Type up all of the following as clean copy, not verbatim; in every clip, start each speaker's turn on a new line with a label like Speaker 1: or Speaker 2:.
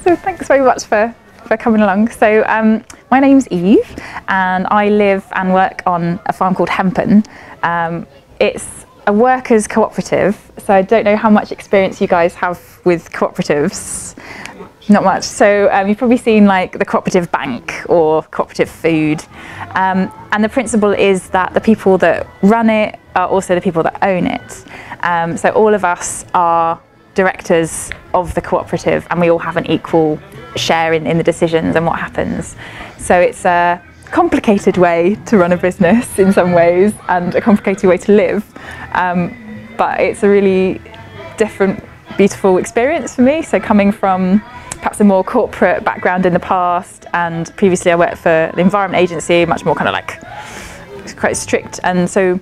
Speaker 1: So thanks very much for coming along. So my name's Eve and I live and work on a farm called Hempen. It's a workers' cooperative, so I don't know how much experience you guys have with cooperatives. Not much. So you've probably seen like the cooperative bank or cooperative food. And the principle is that the people that run it are also the people that own it. So all of us are directors of the cooperative and we all have an equal share in the decisions and what happens. So it's a complicated way to run a business in some ways and a complicated way to live. But it's a really different, beautiful experience for me. So coming from perhaps a more corporate background in the past, and previously I worked for the Environment Agency, much more kind of like quite strict, and so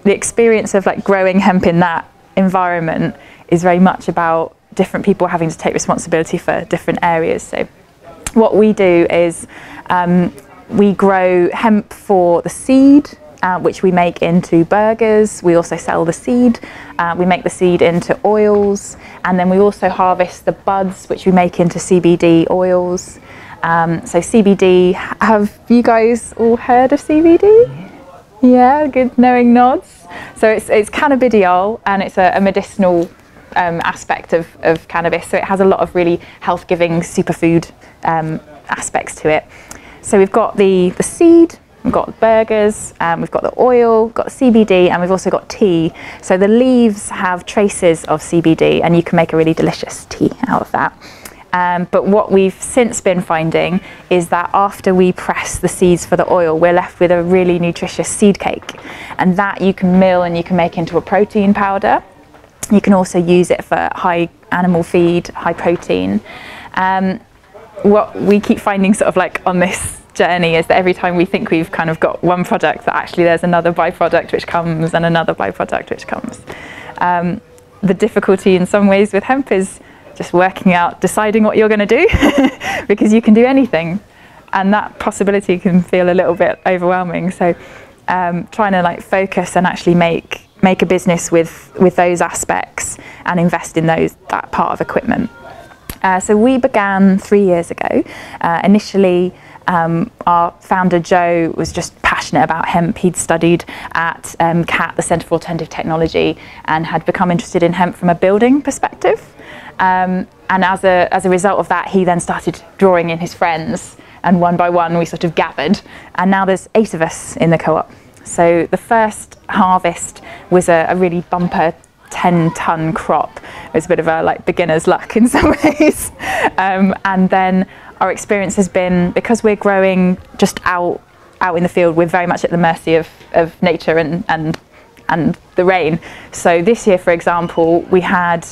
Speaker 1: the experience of like growing hemp in that environment is very much about different people having to take responsibility for different areas. So what we do is we grow hemp for the seed, which we make into burgers. We also sell the seed. We make the seed into oils, and then we also harvest the buds, which we make into CBD oils. So CBD, have you guys all heard of CBD? Yeah, good knowing nods. So it's cannabidiol, and it's a medicinal aspect of cannabis. So it has a lot of really health-giving superfood aspects to it. So we've got the seed, we've got burgers, we've got the oil, we've got CBD, and we've also got tea. So the leaves have traces of CBD and you can make a really delicious tea out of that. But what we've since been finding is that after we press the seeds for the oil, we're left with a really nutritious seed cake. And that you can mill and you can make into a protein powder. You can also use it for high animal feed, high protein. What we keep finding sort of like on this journey is that every time we think we've kind of got one product, that actually there's another byproduct which comes and another byproduct which comes. The difficulty in some ways with hemp is just working out, deciding what you're going to do, because you can do anything, and that possibility can feel a little bit overwhelming. So trying to like focus and actually make a business with those aspects and invest in that part of equipment. So we began 3 years ago. Initially, our founder Joe was just passionate about hemp. He'd studied at CAT, the Centre for Alternative Technology, and had become interested in hemp from a building perspective. And as a result of that, he then started drawing in his friends, and one by one we sort of gathered, and now there's 8 of us in the co-op. So the first harvest was a really bumper 10-ton crop. It was a bit of a like beginner's luck in some ways. And then our experience has been, because we're growing just out in the field, we're very much at the mercy of nature and the rain. So this year, for example, we had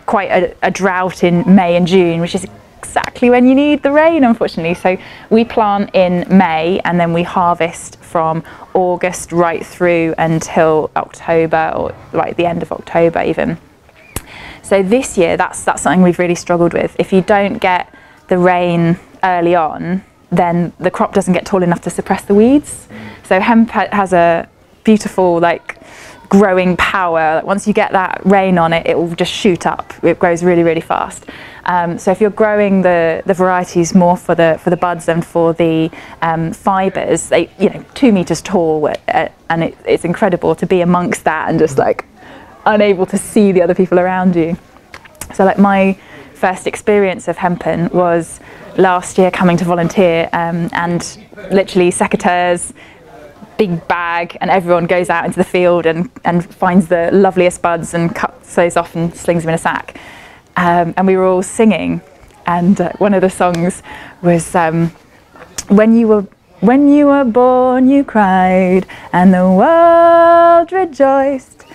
Speaker 1: quite a drought in May and June, which is exactly when you need the rain, unfortunately. So we plant in May and then we harvest from August right through until October, or right at the end of October even. So this year, that's something we've really struggled with. If you don't get the rain early on, then the crop doesn't get tall enough to suppress the weeds. So hemp has a beautiful like growing power. Like once you get that rain on it, it will just shoot up. It grows really, really fast. So if you're growing the varieties more for the buds than for the fibres, they 2 meters tall, and it's incredible to be amongst that and just like unable to see the other people around you. So like my first experience of Hempen was last year coming to volunteer, and literally secateurs, big bag, and everyone goes out into the field and finds the loveliest buds and cuts those off and slings them in a sack. And we were all singing, and one of the songs was when you were born you cried and the world rejoiced.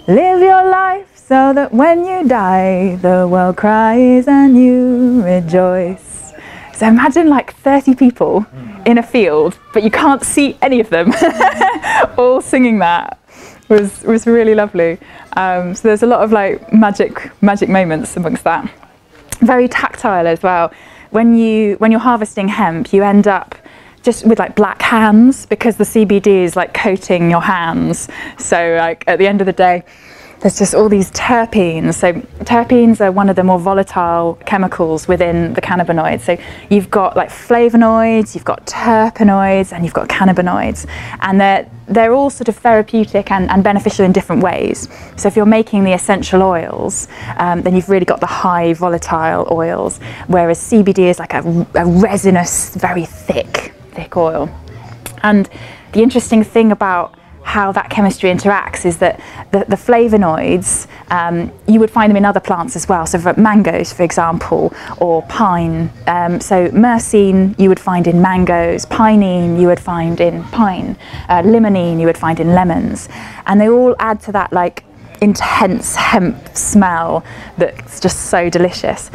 Speaker 1: Live your life so that when you die the world cries and you rejoice. So imagine like 30 people in a field, but you can't see any of them, all singing that. Was really lovely. So there's a lot of like magic moments amongst that. Very tactile as well. When you're harvesting hemp, you end up just with like black hands because the CBD is like coating your hands. So like at the end of the day, there's just all these terpenes. So terpenes are one of the more volatile chemicals within the cannabinoids. So you've got like flavonoids, you've got terpenoids, and you've got cannabinoids. And they're all sort of therapeutic and beneficial in different ways. So if you're making the essential oils, then you've really got the high volatile oils, whereas CBD is like a resinous, very thick oil. And the interesting thing about how that chemistry interacts is that the flavonoids, you would find them in other plants as well. So for mangoes, for example, or pine. So myrcene you would find in mangoes, pinene you would find in pine, limonene you would find in lemons. And they all add to that like intense hemp smell that's just so delicious.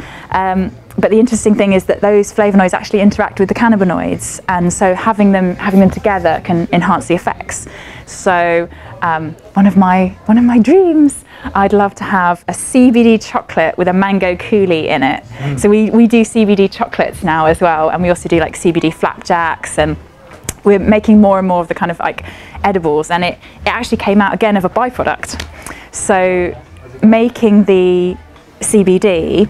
Speaker 1: But the interesting thing is that those flavonoids actually interact with the cannabinoids, and so having them together can enhance the effects. So one of my dreams, I'd love to have a CBD chocolate with a mango coulis in it. So we do CBD chocolates now as well, and we also do like CBD flapjacks, and we're making more and more of the kind of like edibles, and it actually came out again of a byproduct. So making the CBD,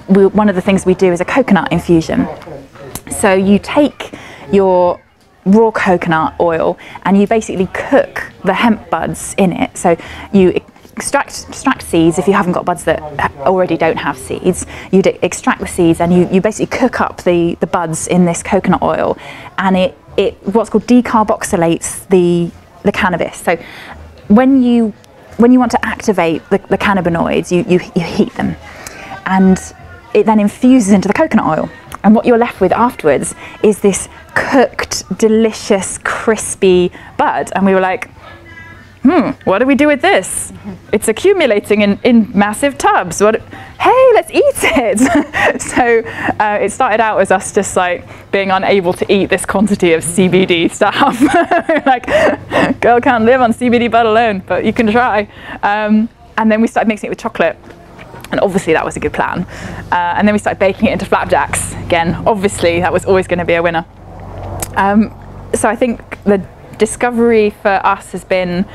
Speaker 1: one of the things we do is a coconut infusion. So you take your raw coconut oil and you basically cook the hemp buds in it. So you extract seeds if you haven't got buds that already don't have seeds. You'd extract the seeds and you basically cook up the buds in this coconut oil, and it what's called decarboxylates the cannabis. So when you want to activate the cannabinoids, you heat them, and it then infuses into the coconut oil. And what you're left with afterwards is this cooked, delicious, crispy bud. And we were like, what do we do with this? It's accumulating in massive tubs. Hey, let's eat it. So it started out as us just like being unable to eat this quantity of CBD stuff. Like, girl can't live on CBD bud alone, but you can try. And then we started mixing it with chocolate. And obviously that was a good plan. And then we started baking it into flapjacks. Again, obviously that was always going to be a winner. So I think the discovery for us has been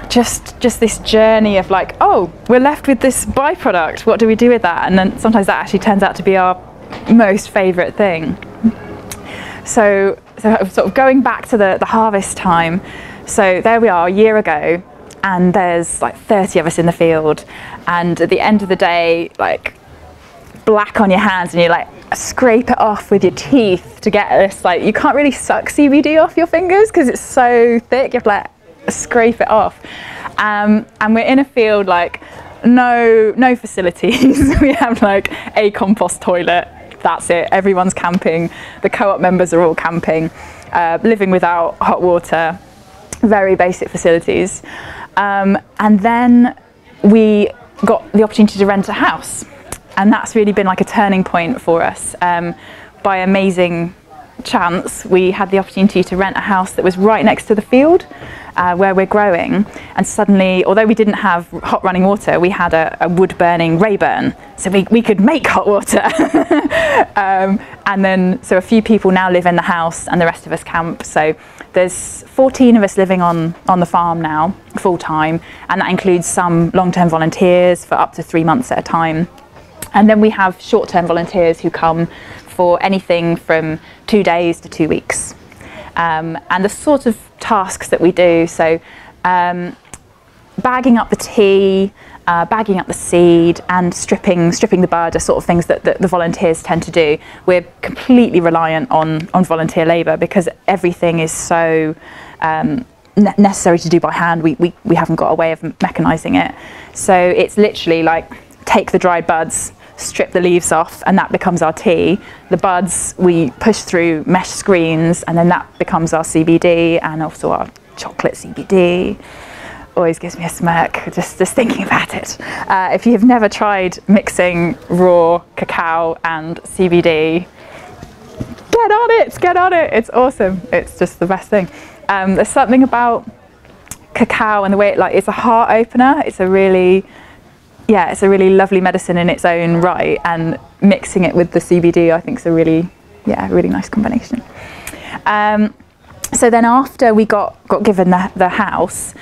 Speaker 1: just this journey of like, oh, we're left with this byproduct, what do we do with that? And then sometimes that actually turns out to be our most favourite thing. So sort of going back to the harvest time, so there we are a year ago, and there's like 30 of us in the field, and at the end of the day, like black on your hands, and you like scrape it off with your teeth to get this, like, you can't really suck CBD off your fingers because it's so thick, you have to like scrape it off. And we're in a field, like no facilities. We have like a compost toilet, that's it. Everyone's camping, the co-op members are all camping, living without hot water, very basic facilities. And then we got the opportunity to rent a house, and that's really been like a turning point for us. By amazing chance, we had the opportunity to rent a house that was right next to the field where we're growing, and suddenly, although we didn't have hot running water, we had a wood burning Rayburn, so we could make hot water. And then so a few people now live in the house and the rest of us camp. So there's 14 of us living on the farm now full time, and that includes some long-term volunteers for up to 3 months at a time. And then we have short-term volunteers who come for anything from 2 days to 2 weeks. And the sort of tasks that we do, so bagging up the tea, bagging up the seed, and stripping the bud are sort of things that the volunteers tend to do. We're completely reliant on volunteer labour because everything is so necessary to do by hand. We haven't got a way of mechanising it. So it's literally like take the dried buds, strip the leaves off, and that becomes our tea. The buds we push through mesh screens, and then that becomes our CBD, and also our chocolate CBD. Always gives me a smirk just thinking about it. If you've never tried mixing raw cacao and CBD, get on it, it's awesome. It's just the best thing. There's something about cacao and the way it's a heart opener. It's a really lovely medicine in its own right, and mixing it with the CBD I think is a really nice combination. So then after we got given the house,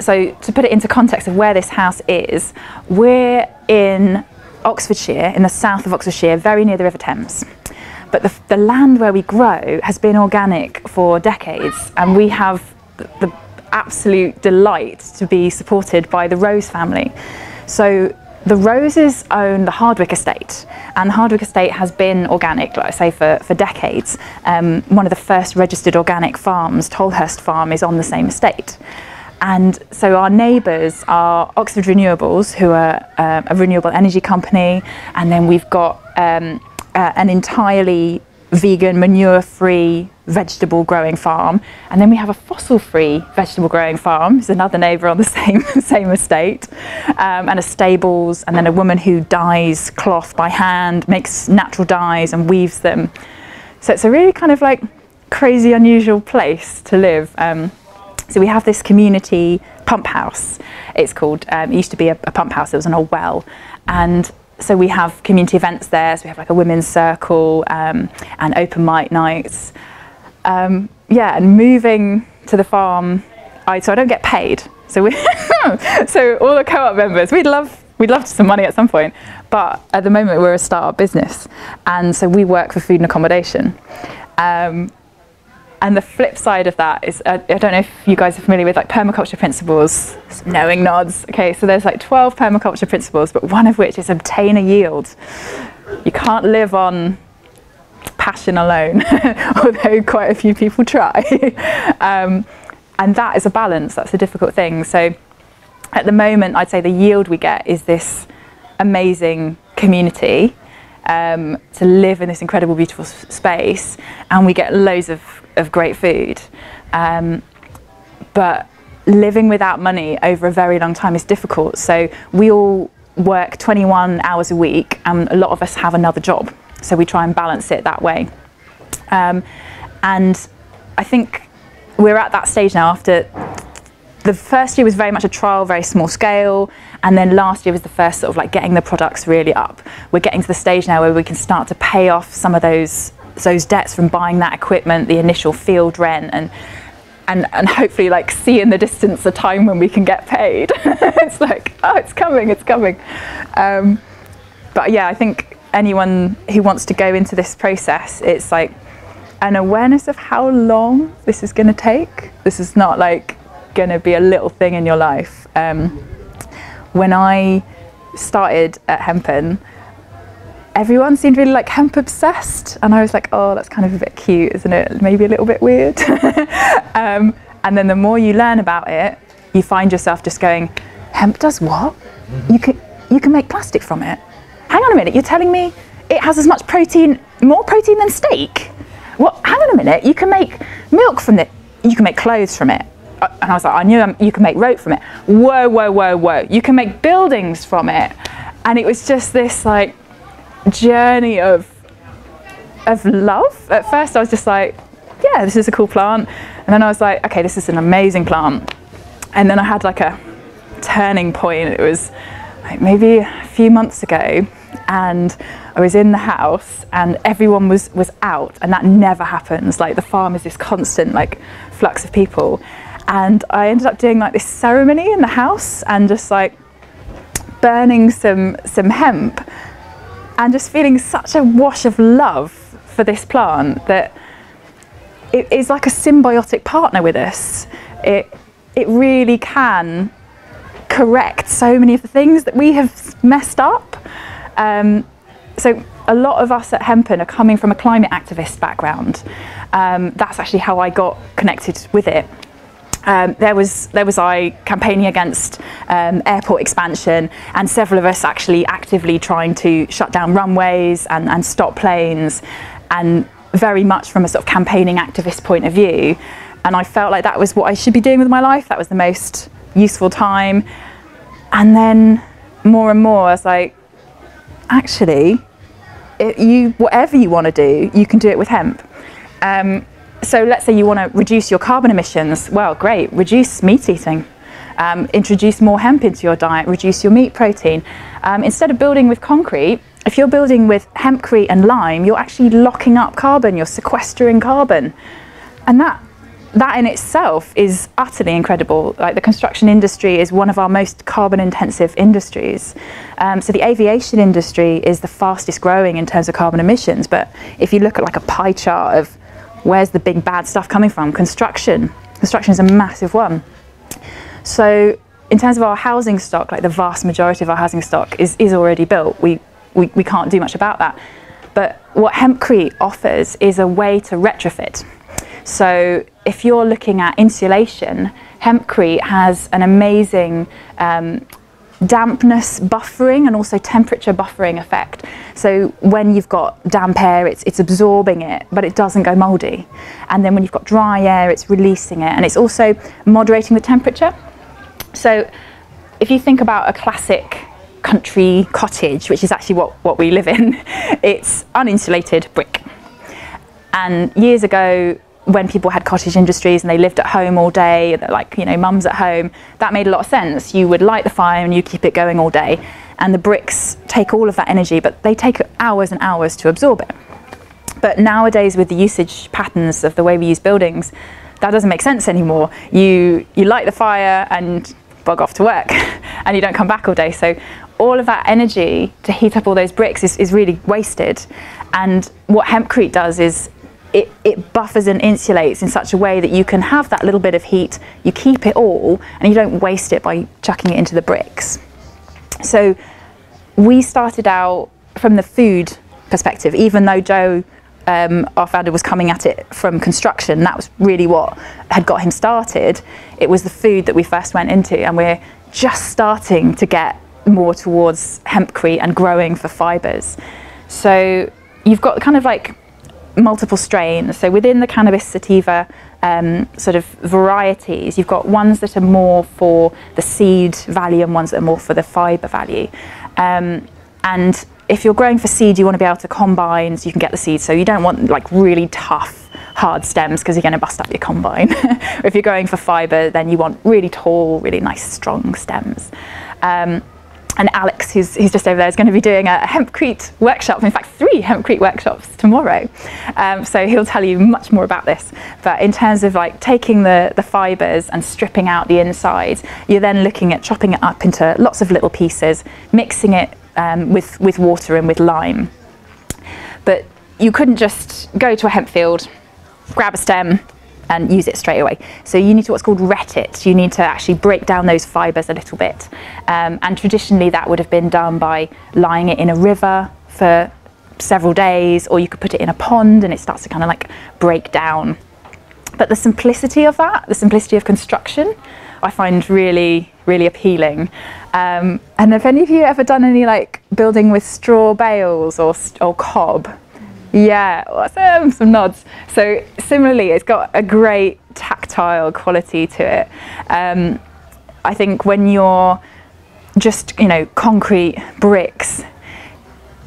Speaker 1: so to put it into context of where this house is, we're in Oxfordshire, in the south of Oxfordshire, very near the River Thames. But the land where we grow has been organic for decades, and we have the absolute delight to be supported by the Rose family. So the Roses own the Hardwick estate, and the Hardwick estate has been organic, like I say, for decades. One of the first registered organic farms, Tolhurst Farm, is on the same estate. And so our neighbours are Oxford Renewables, who are a renewable energy company, and then we've got an entirely vegan, manure-free vegetable growing farm, and then we have a fossil-free vegetable growing farm. It's another neighbour on the same estate, and a stables, and then a woman who dyes cloth by hand, makes natural dyes and weaves them. So it's a really kind of like crazy, unusual place to live. So we have this community pump house, it's called. It used to be a pump house. It was an old well, and so we have community events there. So we have like a women's circle and open mic nights. Yeah, and moving to the farm, so I don't get paid. So we, so all the co-op members, we'd love some money at some point, but at the moment we're a start-up business, and so we work for food and accommodation. And the flip side of that is, I don't know if you guys are familiar with like permaculture principles, knowing nods. Okay, so there's like 12 permaculture principles, but one of which is obtain a yield. You can't live on passion alone, although quite a few people try. And that is a balance, that's a difficult thing. So at the moment, I'd say the yield we get is this amazing community to live in this incredible, beautiful space, and we get loads of great food. But living without money over a very long time is difficult. So we all work 21 hours a week, and a lot of us have another job. So we try and balance it that way. And I think we're at that stage now. After the first year was very much a trial, very small scale, and then last year was the first sort of like getting the products really up. We're getting to the stage now where we can start to pay off some of those debts from buying that equipment, the initial field rent, and hopefully like see in the distance a time when we can get paid. It's like, oh, it's coming, it's coming. But yeah, I think anyone who wants to go into this process, it's like an awareness of how long this is going to take. This is not like going to be a little thing in your life. When I started at Hempen, everyone seemed really like hemp obsessed, and I was like, oh, that's kind of a bit cute, isn't it? Maybe a little bit weird. And then the more you learn about it, you find yourself just going, hemp does what? You can make plastic from it. Hang on a minute, you're telling me it has as much protein, more protein than steak? What? Hang on a minute, you can make milk from it. You can make clothes from it. And I was like, I knew you can make rope from it. Whoa, whoa, whoa, whoa. You can make buildings from it. And it was just this like journey of love. At first I was just like, yeah, this is a cool plant. And then I was like, okay, this is an amazing plant. And then I had like a turning point. It was like maybe a few months ago, and I was in the house and everyone was out, and that never happens. Like the farm is this constant like flux of people. And I ended up doing like this ceremony in the house and just like burning some hemp, and just feeling such a wash of love for this plant that it is like a symbiotic partner with us. It really can correct so many of the things that we have messed up. So a lot of us at Hempen are coming from a climate activist background. That's actually how I got connected with it. There was I campaigning against airport expansion, and several of us actually actively trying to shut down runways and stop planes, and very much from a sort of campaigning activist point of view. And I felt like that was what I should be doing with my life. That was the most useful time. And then more and more I was like, actually, whatever you want to do, you can do it with hemp. So let's say you want to reduce your carbon emissions. Well, great, reduce meat eating. Introduce more hemp into your diet, reduce your meat protein. Instead of building with concrete, if you're building with hempcrete and lime, you're actually locking up carbon, you're sequestering carbon. And that in itself is utterly incredible. Like, the construction industry is one of our most carbon intensive industries. So the aviation industry is the fastest growing in terms of carbon emissions. But if you look at like a pie chart of where's the big bad stuff coming from, construction is a massive one. So in terms of our housing stock, like the vast majority of our housing stock is already built. We can't do much about that. But what Hempcrete offers is a way to retrofit. So if you're looking at insulation, Hempcrete has an amazing dampness buffering and also temperature buffering effect. So when you've got damp air, it's absorbing it, but it doesn't go mouldy. And then when you've got dry air, it's releasing it, and it's also moderating the temperature. So if you think about a classic country cottage, which is actually what we live in, it's uninsulated brick. And years ago, when people had cottage industries and they lived at home all day, like, you know, mums at home, that made a lot of sense. You would light the fire and you keep it going all day, and the bricks take all of that energy, but they take hours and hours to absorb it. But nowadays, with the usage patterns of the way we use buildings, that doesn't make sense anymore. You light the fire and bug off to work and you don't come back all day. So all of that energy to heat up all those bricks is really wasted. And what Hempcrete does is it buffers and insulates in such a way that you can have that little bit of heat, you keep it all, and you don't waste it by chucking it into the bricks. So we started out from the food perspective, even though Joe, our founder, was coming at it from construction. That was really what had got him started. It was the food that we first went into, and we're just starting to get more towards Hempcrete and growing for fibres. So you've got kind of like multiple strains. So within the cannabis sativa sort of varieties, you've got ones that are more for the seed value and ones that are more for the fibre value. And if you're growing for seed, you want to be able to combine so you can get the seeds. So you don't want like really tough, hard stems because you're going to bust up your combine. If you're going for fibre, then you want really tall, really nice, strong stems. And Alex, who's just over there, is going to be doing a Hempcrete workshop, in fact 3 Hempcrete workshops tomorrow. So he'll tell you much more about this. But in terms of like taking the fibres and stripping out the insides, you're then looking at chopping it up into lots of little pieces, mixing it with water and with lime. But you couldn't just go to a hemp field, grab a stem, and use it straight away. So you need to what's called ret it. You need to actually break down those fibres a little bit. And traditionally that would have been done by lying it in a river for several days, or you could put it in a pond and it starts to kind of like break down. But the simplicity of that, the simplicity of construction, I find really, really appealing. And have any of you ever done any like building with straw bales or cob? Yeah, awesome, some nods. So similarly, it's got a great tactile quality to it. I think when you're just, you know, concrete bricks,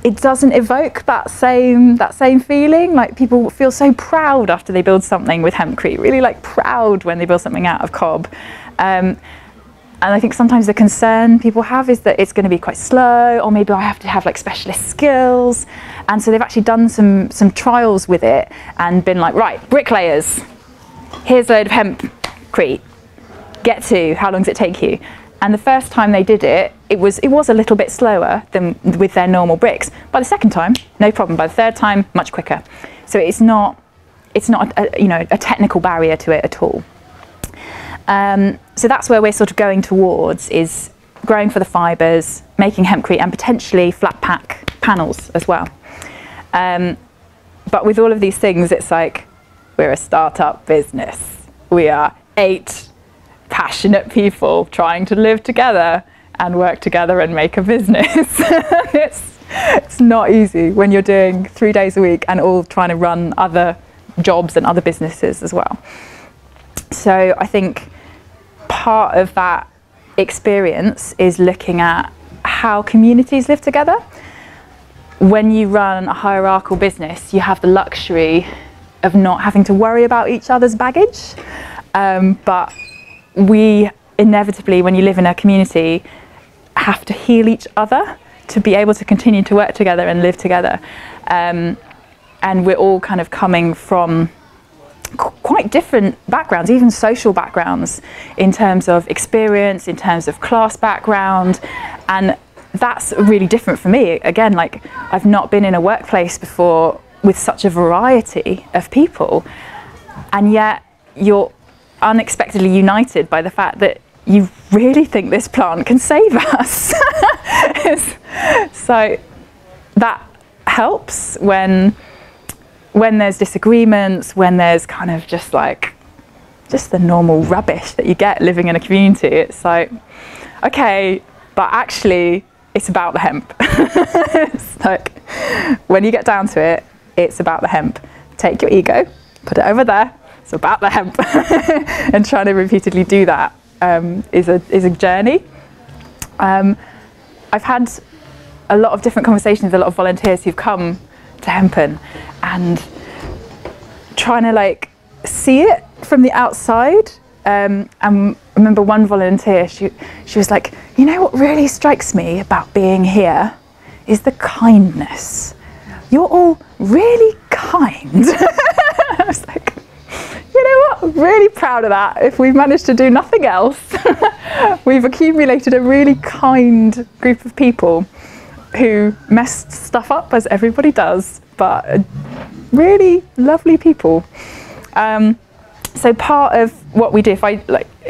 Speaker 1: it doesn't evoke that same feeling. Like, people feel so proud after they build something with Hempcrete, really like proud when they build something out of cob. And I think sometimes the concern people have is that it's going to be quite slow, or maybe I have to have like specialist skills. And so they've actually done some trials with it and been like, right, bricklayers, here's a load of Hempcrete, get to, how long does it take you? And the first time they did it, it was a little bit slower than with their normal bricks. By the second time, no problem. By the third time, much quicker. So it's not a technical barrier to it at all. So that's where we're sort of going towards, is growing for the fibres, making Hempcrete, and potentially flat pack panels as well. But with all of these things, it's like, we're a startup business. We are 8 passionate people trying to live together and work together and make a business. It's not easy when you're doing 3 days a week and all trying to run other jobs and other businesses as well. So I think part of that experience is looking at how communities live together. When you run a hierarchical business, you have the luxury of not having to worry about each other's baggage. But we inevitably, when you live in a community, have to heal each other to be able to continue to work together and live together. And we're all kind of coming from quite quite different backgrounds, even social backgrounds, in terms of experience, in terms of class background, and that's really different for me. Again, like, I've not been in a workplace before with such a variety of people, and yet you're unexpectedly united by the fact that you really think this plant can save us. So that helps when there's disagreements, when there's kind of just the normal rubbish that you get living in a community. It's like, okay, but actually it's about the hemp. It's like, when you get down to it, it's about the hemp. Take your ego, put it over there, it's about the hemp. And trying to repeatedly do that is a journey. I've had a lot of different conversations with a lot of volunteers who've come to Hempen, and trying to like see it from the outside. And I remember one volunteer, she was like, you know what really strikes me about being here is the kindness. You're all really kind. I was like, you know what, I'm really proud of that. If we've managed to do nothing else, we've accumulated a really kind group of people who messed stuff up, as everybody does, but really lovely people. So part of what we do, if I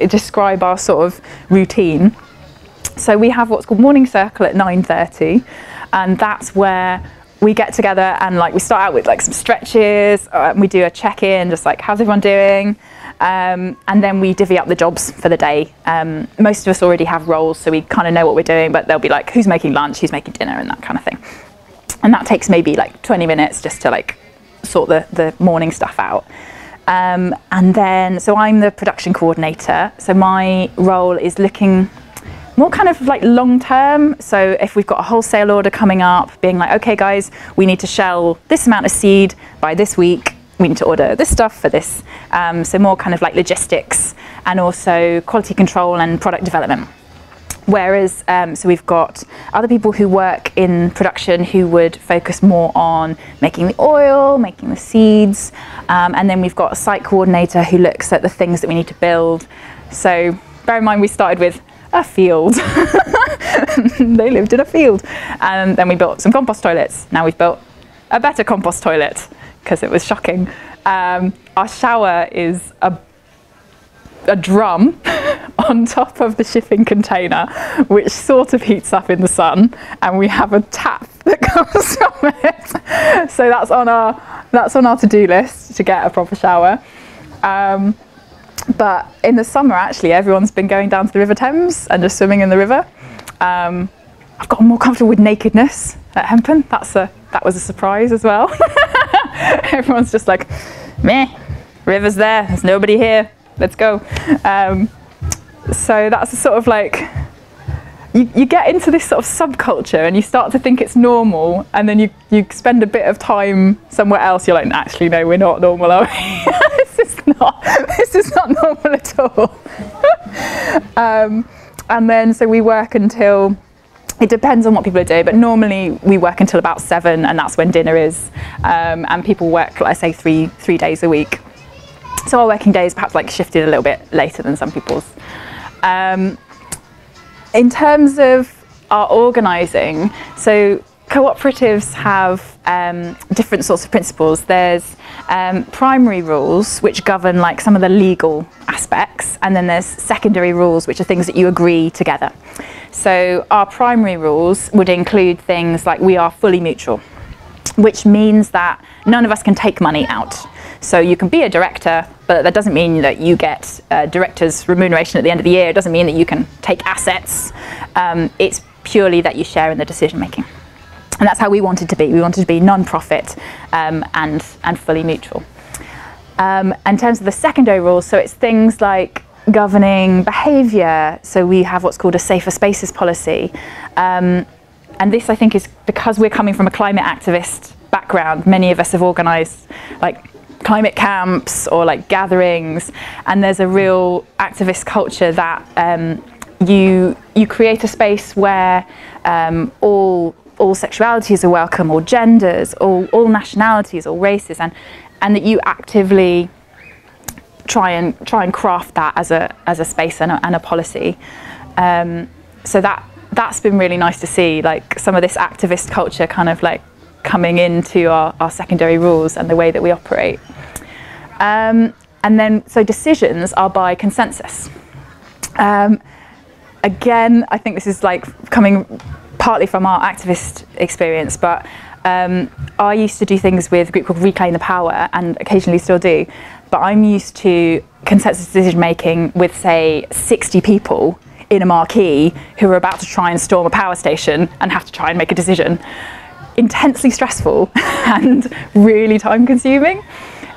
Speaker 1: describe our sort of routine, so we have what's called morning circle at 9:30, and that's where we get together and we start out with some stretches, we do a check-in, just how's everyone doing, and then we divvy up the jobs for the day. Most of us already have roles, so we kind of know what we're doing, but they'll be like, who's making lunch, who's making dinner, and that kind of thing. And that takes maybe 20 minutes just to sort the morning stuff out. And then, so I'm the production coordinator, so my role is looking more kind of long term. So if we've got a wholesale order coming up, being okay guys, we need to shell this amount of seed by this week, we need to order this stuff for this. So more kind of logistics, and also quality control and product development. Whereas, so we've got other people who work in production who would focus more on making the oil, making the seeds, and then we've got a site coordinator who looks at the things that we need to build. So bear in mind, we started with a field. They lived in a field, and then we built some compost toilets. Now we've built a better compost toilet because it was shocking. Our shower is a drum on top of the shipping container, which sort of heats up in the sun, and we have a tap that comes from it. So that's on our to-do list, to get a proper shower. But in the summer, actually, everyone's been going down to the River Thames and just swimming in the river. I've gotten more comfortable with nakedness at Hempen. That was a surprise as well. Everyone's just like, meh, river's there's nobody here, let's go. So that's a sort of you get into this sort of subculture and you start to think it's normal, and then you spend a bit of time somewhere else, you're like, actually no, we're not normal, are we? This is not normal at all. And then so we work until, it depends on what people are doing, but normally we work until about 7, and that's when dinner is, and people work, let's say, three days a week. So our working days perhaps shifted a little bit later than some people's. In terms of our organising, so cooperatives have different sorts of principles. There's primary rules, which govern some of the legal aspects, and then there's secondary rules, which are things that you agree together. So our primary rules would include things like we are fully mutual, which means that none of us can take money out. So you can be a director, but that doesn't mean that you get a director's remuneration at the end of the year. It doesn't mean that you can take assets. It's purely that you share in the decision making. And that's how we wanted to be. We wanted to be non-profit and fully mutual. In terms of the secondary rules, so it's things like governing behaviour. So we have what's called a safer spaces policy. And this, I think, is because we're coming from a climate activist background. Many of us have organised climate camps or gatherings, and there's a real activist culture that you create a space where all sexualities are welcome, all genders, all nationalities, all races, and that you actively try and craft that as a space and a policy. So that's been really nice to see, like some of this activist culture kind of like coming into our secondary rules and the way that we operate. And then, so decisions are by consensus. Again, I think this is like coming partly from our activist experience, but I used to do things with a group called Reclaim the Power, and occasionally still do, but I'm used to consensus decision making with, say, 60 people in a marquee who are about to try and storm a power station and have to try and make a decision. Intensely stressful and really time consuming.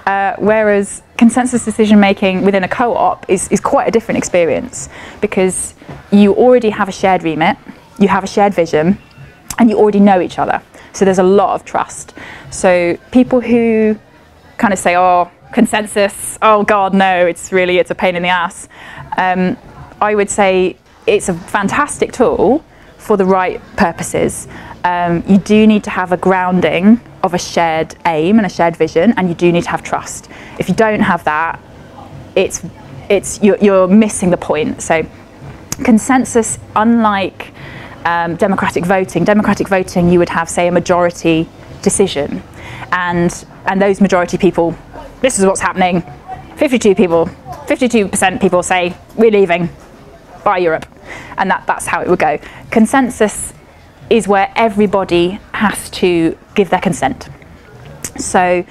Speaker 1: Whereas consensus decision making within a co-op is quite a different experience, because you already have a shared remit, you have a shared vision, and you already know each other. So there's a lot of trust. So people who kind of say, oh, consensus, oh God, no, it's a pain in the ass. I would say it's a fantastic tool for the right purposes. You do need to have a grounding of a shared aim and a shared vision, and you do need to have trust. If you don't have that, you're missing the point. So consensus, unlike democratic voting, you would have, say, a majority decision, and those majority people, this is what's happening. 52% people say we're leaving, bye Europe, and that's how it would go. Consensus is where everybody has to give their consent. So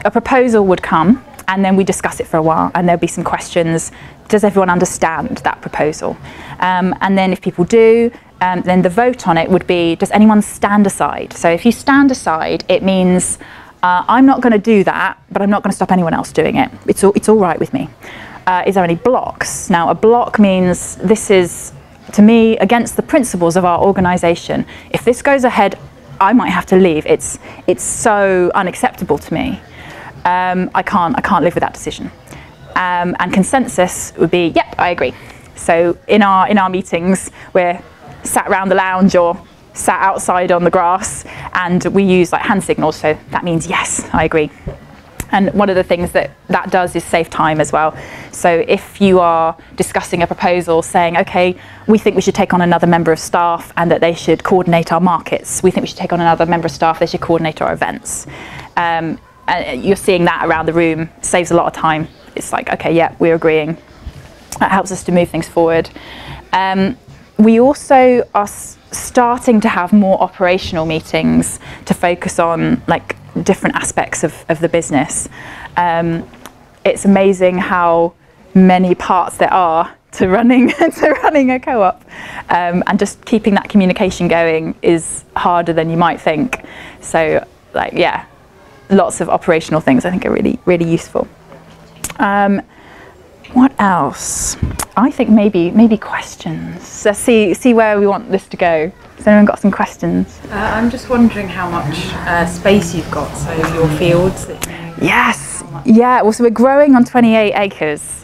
Speaker 1: a proposal would come, and then we discuss it for a while, and there'll be some questions. Does everyone understand that proposal? And then if people do, then the vote on it would be, does anyone stand aside? So if you stand aside, it means I'm not going to do that, but I'm not going to stop anyone else doing it. It's all right with me. Is there any blocks? Now, a block means this is, to me, against the principles of our organisation. If this goes ahead, I might have to leave. It's so unacceptable to me. I can't live with that decision. And consensus would be, yep, I agree. So in our meetings, we're sat around the lounge or sat outside on the grass, and we use like hand signals. So that means yes, I agree. And one of the things that does is save time as well. So if you are discussing a proposal saying, okay, we think we should take on another member of staff and that they should coordinate our markets. We think we should take on another member of staff, they should coordinate our events. And you're seeing that around the room, saves a lot of time. It's like, okay, yeah, we're agreeing. That helps us to move things forward. We also are starting to have more operational meetings to focus on like different aspects of the business. It's amazing how many parts there are to running a co-op, and just keeping that communication going is harder than you might think. So, like, yeah, lots of operational things I think are really, really useful. What else? I think maybe questions. Let's see where we want this to go. Has anyone got some questions?
Speaker 2: I'm just wondering how much space you've got, so your fields.
Speaker 1: Yes, yeah, well, so we're growing on 28 acres,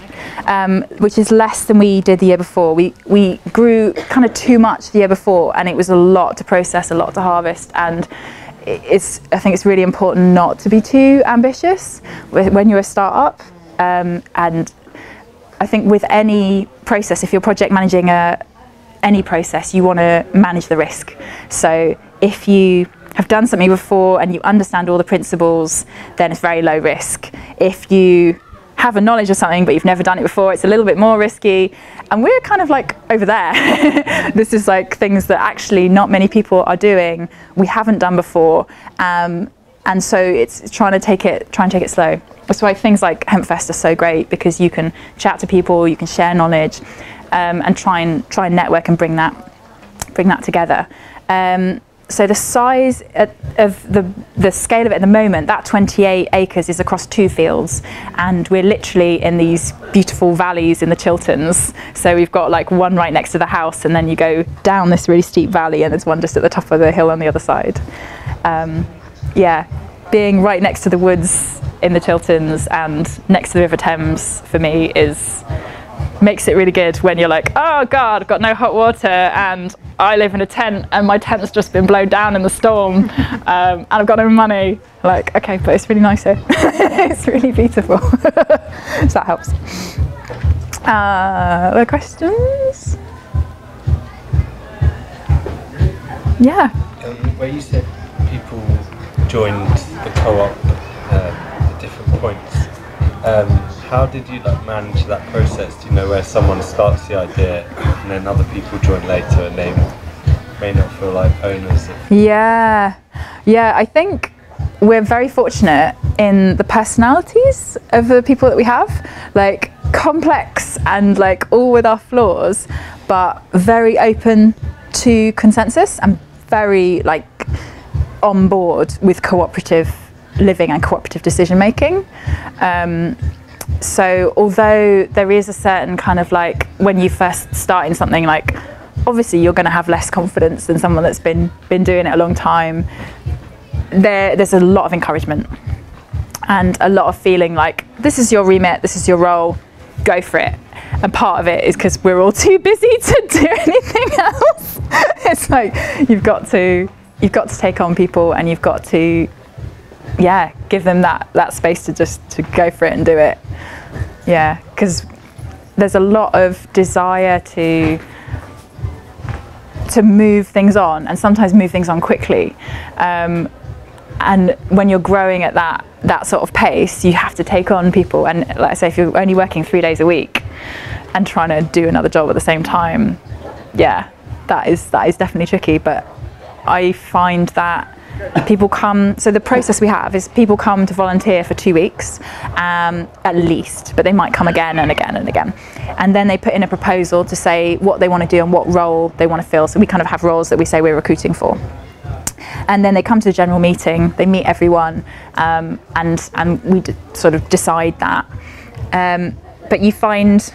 Speaker 1: which is less than we did the year before. We grew kind of too much the year before, and it was a lot to process, a lot to harvest, and I think it's really important not to be too ambitious when you're a startup. And I think with any process, if you're project managing any process, you want to manage the risk. So if you have done something before and you understand all the principles, then it's very low risk. If you have a knowledge of something but you've never done it before, it's a little bit more risky. And we're kind of like over there. This is like things that actually not many people are doing, we haven't done before. And so it's trying to take it slow. That's why things like HempFest are so great, because you can chat to people, you can share knowledge, and try and network and bring that together. So the size of the scale of it at the moment, that 28 acres is across 2 fields, and we're literally in these beautiful valleys in the Chilterns. So we've got like one right next to the house, and then you go down this really steep valley, and there's one just at the top of the hill on the other side. Yeah, being right next to the woods in the Chilterns and next to the River Thames for me is makes it really good when you're like, oh God, I've got no hot water and I live in a tent and my tent's just been blown down in the storm and I've got no money. Like, okay, but it's really nice here. It's really beautiful. So that helps. Other questions? Yeah.
Speaker 3: Where you said people joined the co-op at different points, how did you manage that process? Do you know where someone starts the idea and then other people join later and they may not feel like owners?
Speaker 1: Yeah, I think we're very fortunate in the personalities of the people that we have, like complex and like all with our flaws, but very open to consensus and very like on board with cooperative living and cooperative decision making. So although there is a certain kind of like, when you first start in something, like obviously you're going to have less confidence than someone that's been doing it a long time, there's a lot of encouragement and a lot of feeling like this is your remit, this is your role, go for it. And part of it is because we're all too busy to do anything else. It's like you've got to take on people and you've got to give them that space to go for it and do it. Yeah, because there's a lot of desire to move things on and sometimes move things on quickly. And when you're growing at that sort of pace, you have to take on people. And like I say, if you're only working 3 days a week and trying to do another job at the same time, that is definitely tricky. But I find that people come, so the process we have is people come to volunteer for 2 weeks at least, but they might come again and again and again. And then they put in a proposal to say what they want to do and what role they want to fill. So we kind of have roles that we say we're recruiting for. And then they come to the general meeting, they meet everyone, and we sort of decide that. But you find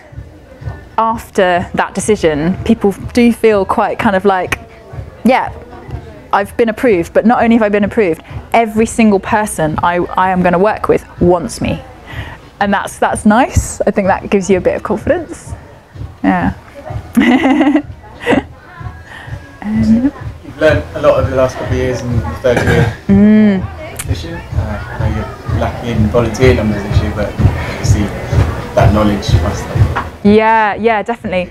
Speaker 1: after that decision, people do feel quite kind of like, yeah, I've been approved, but not only have I been approved, every single person I am going to work with wants me. And that's nice. I think that gives you a bit of confidence. Yeah.
Speaker 4: You've learned a lot over the last couple of years in the third year this year. I know you're lacking in volunteer numbers this year, but you see that knowledge must have.
Speaker 1: Yeah, definitely.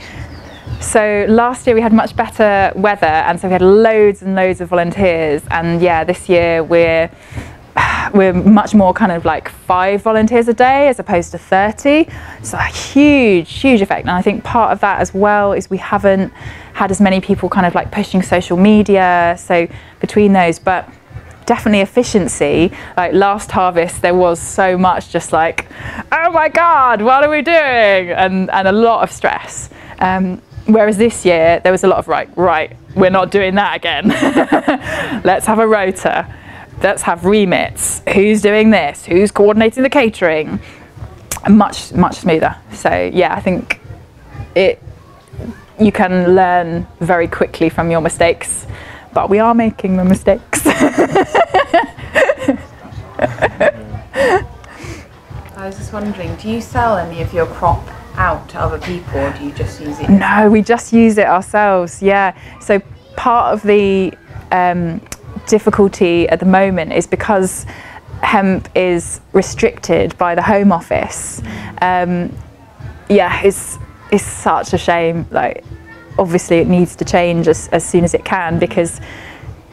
Speaker 1: So last year we had much better weather, and so we had loads and loads of volunteers. And yeah, this year we're much more kind of like 5 volunteers a day as opposed to 30. So a huge effect. And I think part of that as well is we haven't had as many people kind of like pushing social media. So between those, but definitely efficiency. Like last harvest, there was so much just like, oh my God, what are we doing? And a lot of stress. Whereas this year, there was a lot of right, we're not doing that again. Let's have a rota. Let's have remits. Who's doing this? Who's coordinating the catering? Much smoother. So yeah, I think you can learn very quickly from your mistakes, but we are making the mistakes.
Speaker 2: I was just wondering, do you sell any of your crop out to other people, or do you just use it?
Speaker 1: No, we just use it ourselves. Yeah. So part of the difficulty at the moment is because hemp is restricted by the Home Office. It's such a shame. Like, obviously, it needs to change as soon as it can, because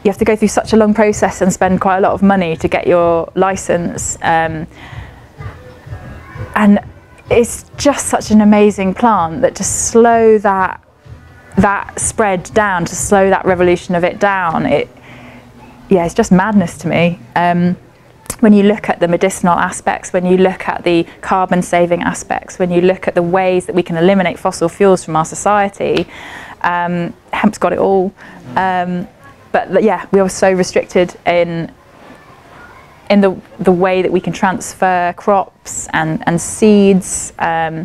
Speaker 1: you have to go through such a long process and spend quite a lot of money to get your license. And it's just such an amazing plant that to slow that spread down, to slow that revolution of it down, it's just madness to me. When you look at the medicinal aspects, when you look at the carbon saving aspects, when you look at the ways that we can eliminate fossil fuels from our society, hemp's got it all. But yeah, we are so restricted in the way that we can transfer crops and seeds. Yeah,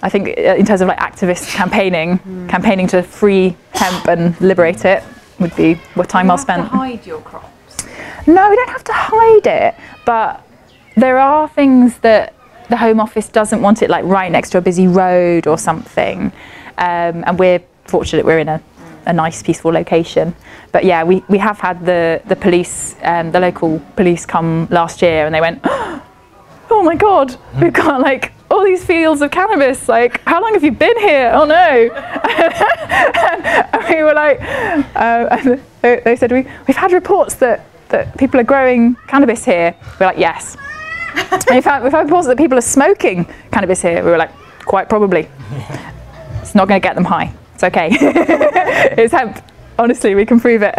Speaker 1: I think in terms of like activist campaigning to free hemp and liberate it would be time well spent.
Speaker 2: Do you have to hide your crops?
Speaker 1: No, we don't have to hide it, but there are things that the Home Office doesn't want it like right next to a busy road or something, and we're fortunate we're in a nice peaceful location. But yeah, we have had the police, the local police come last year, and they went, oh my god, we've got like all these fields of cannabis, like how long have you been here? Oh no. And we were like, and they said we've had reports that people are growing cannabis here. We're like, yes. we've had reports that people are smoking cannabis here. We were like, quite probably. It's not going to get them high. It's okay. It's hemp. Honestly, we can prove it.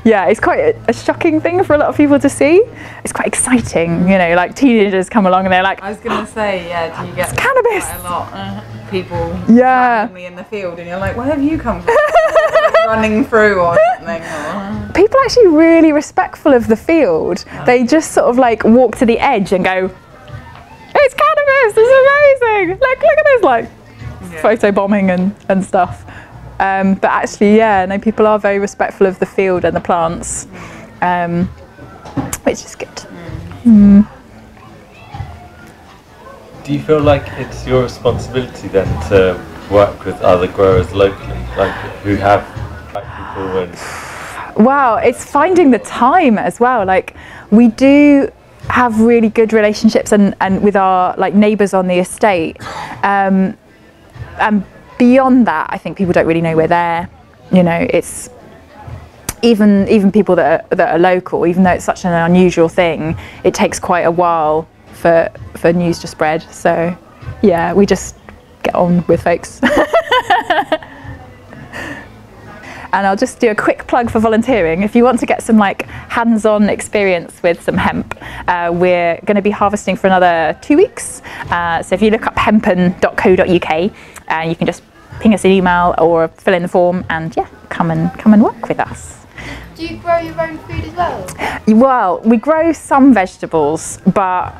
Speaker 1: Yeah, it's quite a shocking thing for a lot of people to see. It's quite exciting, you know, like teenagers come along and they're like,
Speaker 2: I was going to say, yeah, do you get
Speaker 1: cannabis?
Speaker 2: Quite a lot people randomly in the field and you're like, where have you come from? Running through or something. Or...
Speaker 1: People are actually really respectful of the field. They just sort of like walk to the edge and go, it's cannabis, it's amazing. Like, look at this, like photo bombing and stuff. But actually, yeah, no, people are very respectful of the field and the plants, which is good.
Speaker 3: Do you feel like it's your responsibility then to work with other growers locally, like who have black people and...
Speaker 1: Wow, it's finding the time as well. Like, we do have really good relationships and with our like neighbours on the estate, and beyond that, I think people don't really know we're there. You know, it's even people that are local, even though it's such an unusual thing, it takes quite a while for news to spread. So yeah, we just get on with folks. And I'll just do a quick plug for volunteering. If you want to get some like hands-on experience with some hemp, we're going to be harvesting for another 2 weeks. So if you look up hempen.co.uk, you can just ping us an email or fill in the form, and yeah, come and work with us.
Speaker 5: Do you grow your own food as well?
Speaker 1: Well, we grow some vegetables, but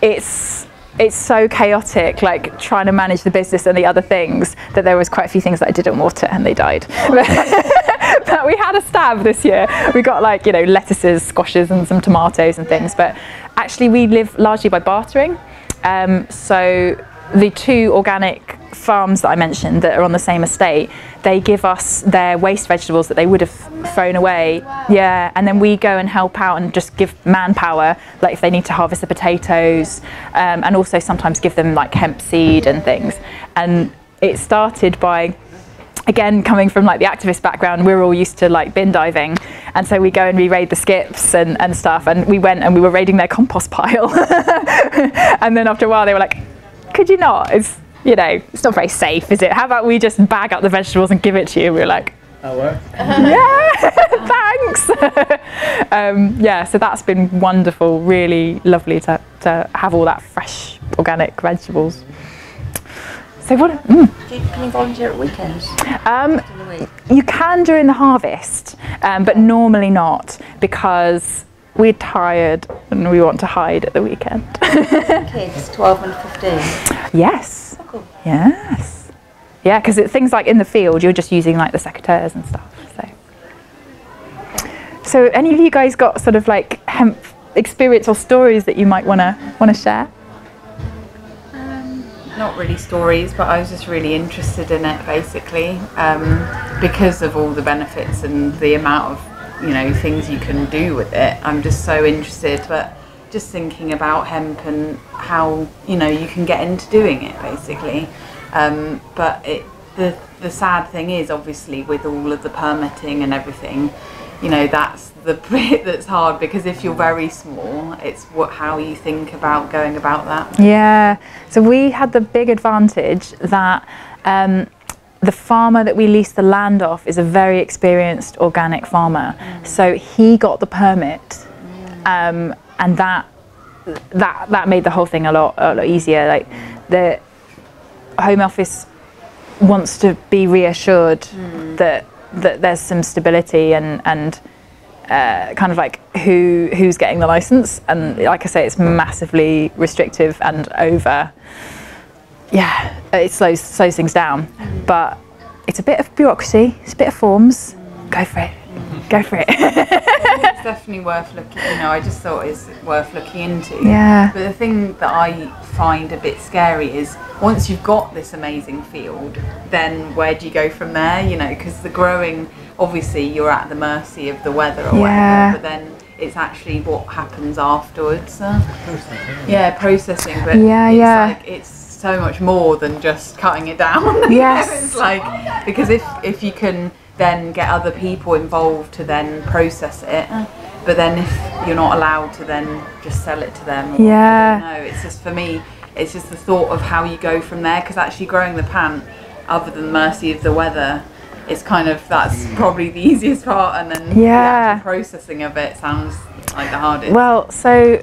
Speaker 1: it's so chaotic, like trying to manage the business and the other things, that there was quite a few things that I didn't water and they died. But we had a stab this year. We got like, you know, lettuces, squashes and some tomatoes and things, but actually we live largely by bartering. So the 2 organic farms that I mentioned that are on the same estate, they give us their waste vegetables that they would have thrown away.
Speaker 5: Wow.
Speaker 1: Yeah, and then we go and help out and just give manpower, like if they need to harvest the potatoes, and also sometimes give them like hemp seed and things. And it started by, again, coming from like the activist background, we're all used to like bin diving, and so we go and we raid the skips and stuff, and we went and we were raiding their compost pile. And then after a while they were like, could you not? It's, you know, it's not very safe, is it? How about we just bag up the vegetables and give it to you? We were like,
Speaker 4: That works.
Speaker 1: yeah, thanks. Yeah, so that's been wonderful, really lovely to have all that fresh organic vegetables. So what?
Speaker 5: Can you volunteer at weekends?
Speaker 1: You can during the harvest, but normally not, because we're tired and we want to hide at the weekend.
Speaker 5: Kids, 12 and 15?
Speaker 1: Yes.
Speaker 5: Oh, cool.
Speaker 1: Yes. Yeah, because things like in the field, you're just using like the secateurs and stuff. So any of you guys got sort of like hemp experience or stories that you might want to share?
Speaker 2: Not really stories, but I was just really interested in it basically, because of all the benefits and the amount of, you know, things you can do with it. I'm just so interested, but just thinking about hemp and how, you know, you can get into doing it basically. But the sad thing is, obviously, with all of the permitting and everything, you know, that's the bit that's hard, because if you're very small, it's how you think about going about that.
Speaker 1: Yeah, so we had the big advantage that the farmer that we leased the land off is a very experienced organic farmer. So he got the permit, and that made the whole thing a lot easier. Like, the Home Office wants to be reassured that there's some stability and kind of like who's getting the license, and like I say, it's massively restrictive and over. Yeah, it slows things down, but it's a bit of bureaucracy, it's a bit of forms. Go for it, go for it.
Speaker 2: it's definitely worth looking. I just thought it's worth looking into.
Speaker 1: Yeah.
Speaker 2: But the thing that I find a bit scary is once you've got this amazing field, then where do you go from there? Because the growing, obviously, you're at the mercy of the weather or whatever. But then it's actually what happens afterwards. Processing. But it's so much more than just cutting it down.
Speaker 1: Yes.
Speaker 2: It's like, because if you can then get other people involved to then process it, but then if you're not allowed to then just sell it to them, it's just, for me, it's just the thought of how you go from there, because actually growing the plant, other than the mercy of the weather, it's kind of, that's probably the easiest part, and then the actual processing of it sounds like the hardest.
Speaker 1: Well, so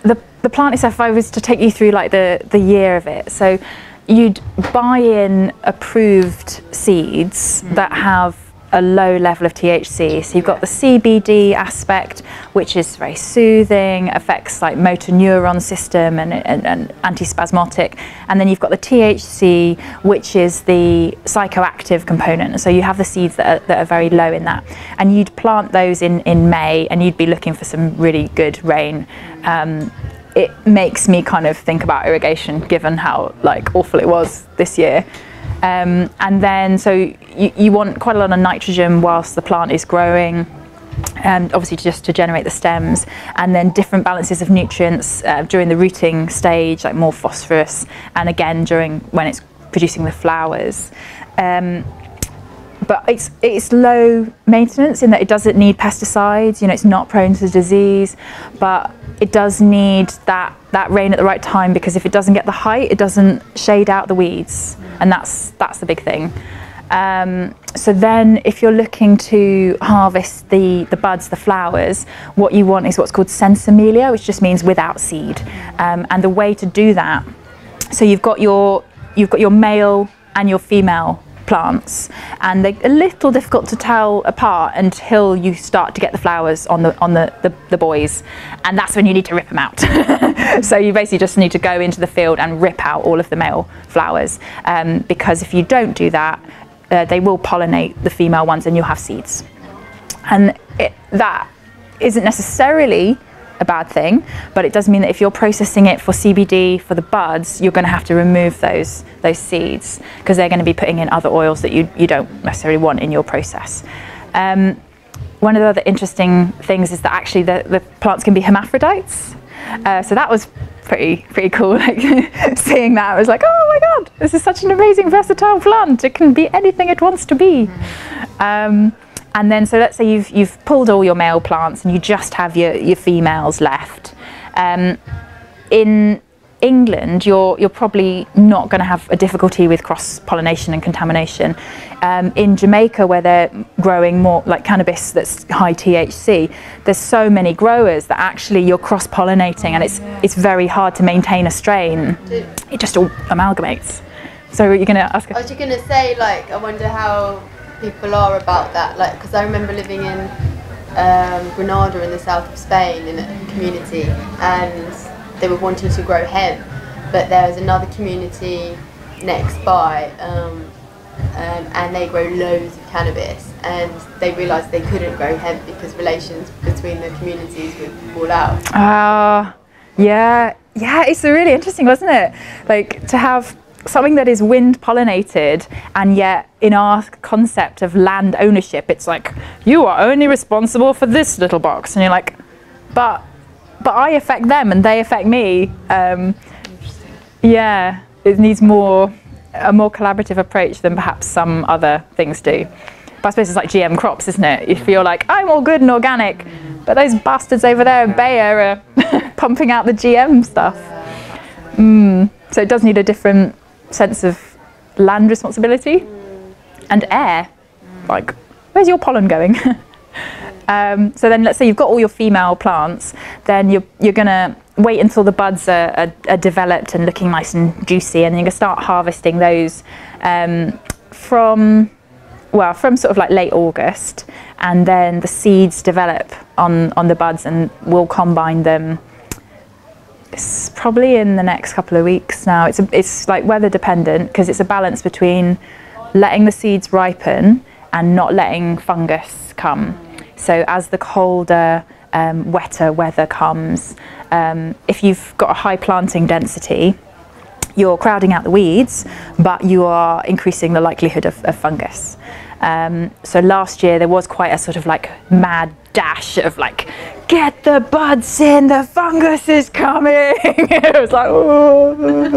Speaker 1: the plant itself, if I was to take you through like the year of it, so you'd buy in approved seeds that have a low level of THC. So you've got the CBD aspect, which is very soothing, affects like motor neuron system and antispasmodic. And then you've got the THC, which is the psychoactive component. So you have the seeds that are very low in that. And you'd plant those in May, and you'd be looking for some really good rain. It makes me kind of think about irrigation, given how like awful it was this year. And then so you want quite a lot of nitrogen whilst the plant is growing, and obviously just to generate the stems, and then different balances of nutrients during the rooting stage, like more phosphorus, and again during when it's producing the flowers. But it's low maintenance in that it doesn't need pesticides. It's not prone to disease, but it does need that rain at the right time, because if it doesn't get the height, it doesn't shade out the weeds, and that's the big thing. So then if you're looking to harvest the buds, the flowers, what you want is what's called sensimilia, which just means without seed. And the way to do that, so you've got your male and your female plants, and they're a little difficult to tell apart until you start to get the flowers on the boys, and that's when you need to rip them out. So you basically just need to go into the field and rip out all of the male flowers, because if you don't do that, they will pollinate the female ones and you'll have seeds. And that isn't necessarily a bad thing, but it does mean that if you're processing it for CBD for the buds, you're going to have to remove those seeds, because they're going to be putting in other oils that you don't necessarily want in your process. One of the other interesting things is that actually the plants can be hermaphrodites. So that was pretty cool. Like seeing that, I was like, oh my god, this is such an amazing versatile plant. It can be anything it wants to be. And then, so let's say you've pulled all your male plants and you just have your females left. In England, you're probably not going to have a difficulty with cross-pollination and contamination. In Jamaica, where they're growing more like cannabis that's high THC, there's so many growers that actually you're cross-pollinating, and it's very hard to maintain a strain. It just all amalgamates. So you're going to ask?
Speaker 6: I was just going to say, like, I wonder how people are about that, like, because I remember living in Granada in the south of Spain in a community, and they were wanting to grow hemp, but there was another community next by, and they grow loads of cannabis, and they realised they couldn't grow hemp because relations between the communities would fall out.
Speaker 1: Yeah, it's really interesting, wasn't it? Like, to have something that is wind pollinated, and yet in our concept of land ownership, it's like, you are only responsible for this little box, and you're like, but I affect them and they affect me. Yeah, it needs a more collaborative approach than perhaps some other things do. But I suppose it's like GM crops, isn't it? If you're like, I'm all good and organic, but those bastards over there in Bayer are pumping out the GM stuff. So it does need a different sense of land responsibility and air. Like, where's your pollen going? So then let's say you've got all your female plants, then you're going to wait until the buds are developed and looking nice and juicy, and then you're going to start harvesting those from sort of like late August, and then the seeds develop on the buds, and we'll combine them. It's probably in the next couple of weeks now. It's like weather dependent, because it's a balance between letting the seeds ripen and not letting fungus come. So as the colder, wetter weather comes, if you've got a high planting density, you're crowding out the weeds, but you are increasing the likelihood of fungus. So last year there was quite a sort of like mad dash of like, get the buds in, the fungus is coming. It was like, oh.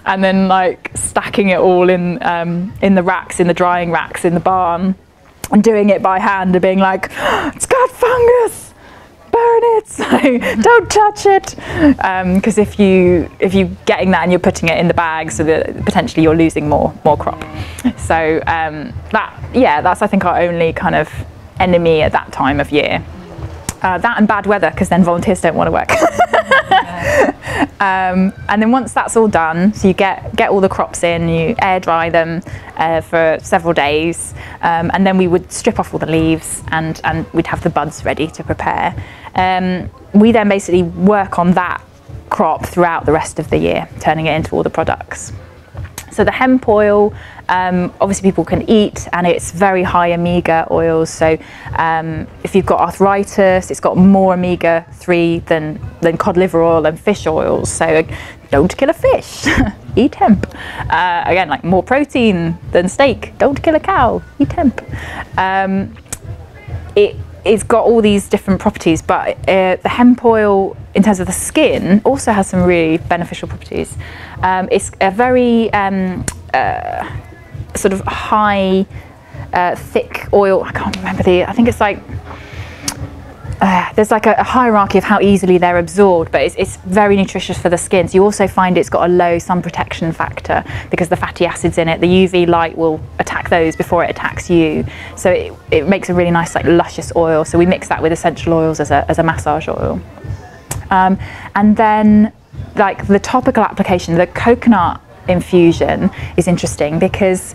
Speaker 1: And then like stacking it all in the racks, in the drying racks in the barn, and doing it by hand and being like, it's got fungus, burn it, so don't touch it. Because if you getting that and you're putting it in the bag, so that potentially you're losing more crop. So that's I think our only kind of enemy at that time of year. That and bad weather, because then volunteers don't want to work. And then once that's all done, so you get all the crops in, you air dry them for several days, and then we would strip off all the leaves and we'd have the buds ready to prepare. We then basically work on that crop throughout the rest of the year, turning it into all the products. So the hemp oil, obviously people can eat, and it's very high omega oils. So if you've got arthritis, it's got more omega-3 than cod liver oil and fish oils. So don't kill a fish, eat hemp. Again, like more protein than steak, don't kill a cow, eat hemp. It's got all these different properties, but the hemp oil, in terms of the skin, also has some really beneficial properties. It's a very sort of high, thick oil. I can't remember I think it's like, there's like a hierarchy of how easily they're absorbed, but it's very nutritious for the skin. So you also find it's got a low sun protection factor because the fatty acids in it, the UV light will attack those before it attacks you. So it makes a really nice, like, luscious oil. So we mix that with essential oils as a massage oil. And then, like, the topical application, the coconut infusion is interesting because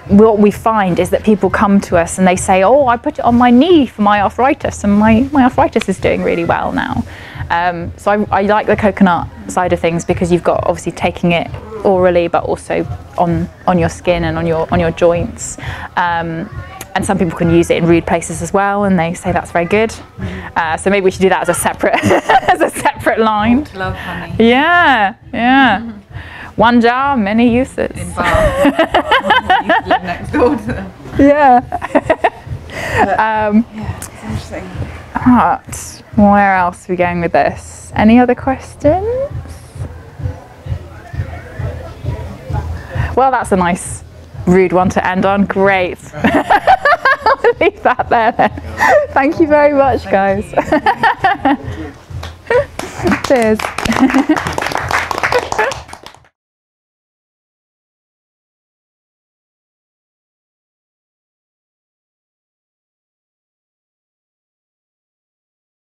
Speaker 1: what we find is that people come to us and they say, oh, I put it on my knee for my arthritis, and my arthritis is doing really well now. So I like the coconut side of things because you've got obviously taking it orally, but also on your skin and on your joints. And some people can use it in rude places as well, and they say that's very good. So maybe we should do that as a separate as a separate line.
Speaker 2: Love honey.
Speaker 1: Yeah, yeah. One jar, many uses.
Speaker 2: In Bath. You used to live next door to them.
Speaker 1: Yeah.
Speaker 2: Yeah, it's interesting.
Speaker 1: But where else are we going with this? Any other questions? Well, that's a nice rude one to end on. Great. I'll leave that there then. Thank you very much, guys. Cheers.